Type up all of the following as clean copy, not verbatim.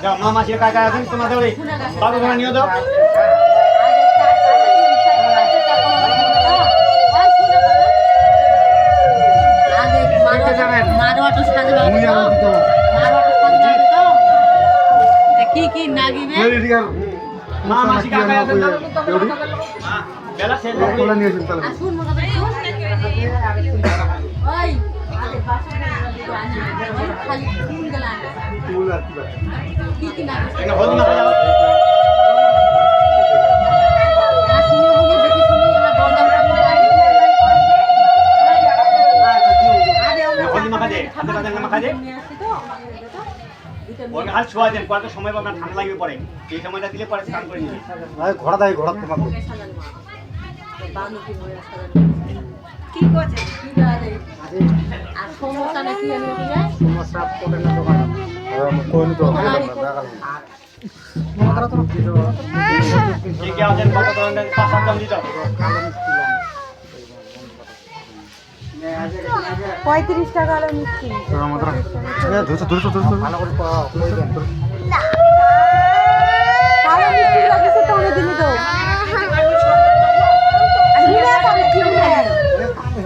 যাও মা মাসি কাকা আছেন তোমাদের ওই বাবু ঘরে নিয়ে দাও কি কি নাগিবে মা মাসি কাকা আছেন না বেলা শেষ হয়ে গেল নিয়েছেন তাহলে আসুন মনে করে ওই খালি ফুল গলা ফুল আর কি কি নাগিবে এটা হল না যাও আসুন বলে দেখি শুনি আমরা দরদাম হল মাখা দে হাতে বাদাম মাখা দে ওকে হাল ছোঁয়া দেন কত সময় পাবেন ঠান্ডা লাগবে পরে এই সময়টা দিলে পরে স্নান করে নিবি ভাই ঘোড়া দাই ঘোড়া তোমাকে কি করছে কি দাদা আর সমস্যা নাকি আমি বলে সমস্যা পড়ে না দোকান কোন তো মন করা তো কি কি আছেন কত ধরনের 5-7 জন দিতে 35 টাকা হলো মিষ্টি আমাদের ধরছো ভালো করে পাও ভালো মিষ্টি লাগছে তো অনেক দিন তো আজমিরা কবে কি হবে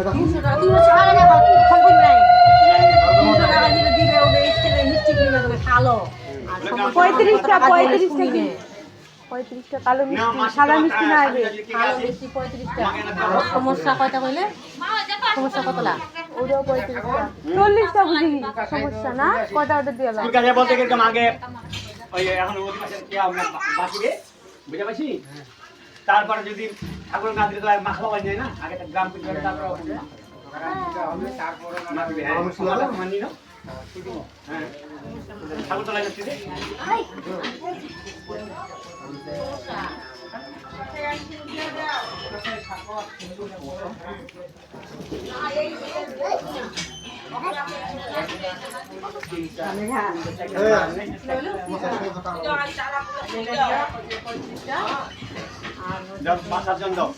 300 টাকা 300 টাকা না ফোন করি নাই 300 টাকা দিলে দিবে ওদের স্টেলে মিষ্টি কিনে দেবে ভালো 35 টাকা 35 টাকা কালো মিষ্টি সাদা মিষ্টি না আইবে কালো মিষ্টি 35 টাকা সমস্যা কয়টা কইলে সমস্যা কতলা ওটাও 35 টাকা 40 টাকা বুঝি সমস্যা না কয়টা অর্ডার দিয়ালা তুই কাছে বলতে গেলাম আগে ওই এখন ওই পাশে কি আমরা বাকিবে বুঝা পাইছি তারপর যদি ঠাকুর না দিলে তো আর মাখা পাওয়া যায় না আগে তো গ্রাম পুজো তারপর তারপর মাখবে হ্যাঁ মানি না হ্যাঁ ঠাকুর তো লাগছে রে পাঁচ জন দাও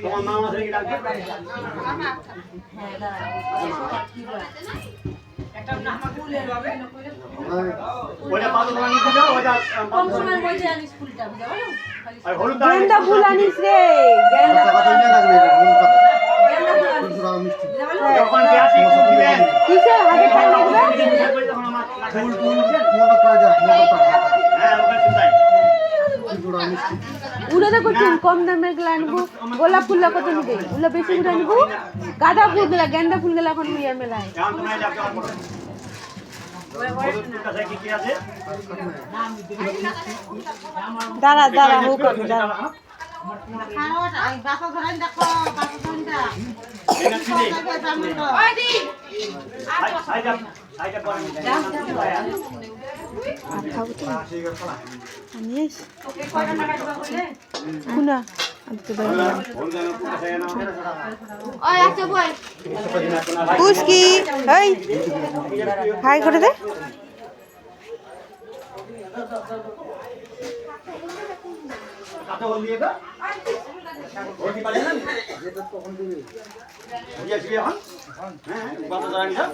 তোমার মা আমাদের কি ডাকবে ওটা পাঁচ জন নিতে যাও ওটা কম সময়ের মধ্যে আনিস ফুলটা বুঝা ভালো আর হলুদ গেন্দা ফুল আনিস রে গেন্দা কথা কই না লাগবে যখন আসি দিবেন কিসের আগে টাইম লাগবে ফুল ফুল মোটা কাজ হ্যাঁ ওখানে চিন্তাই উলো তো কম দামের গুলো আনবো গোলাপ ফুল কত নিবে উলো বেশি করে আনবো গাঁদা ফুল গুলা গেন্দা ফুল গুলা এখন মিয়া মেলায় এখন তোমরা যাও কেমন করো দাঁড়া দাঁড়া হোক দাঁড়া পুষ্কি এই হাই করে দে হ্যাঁ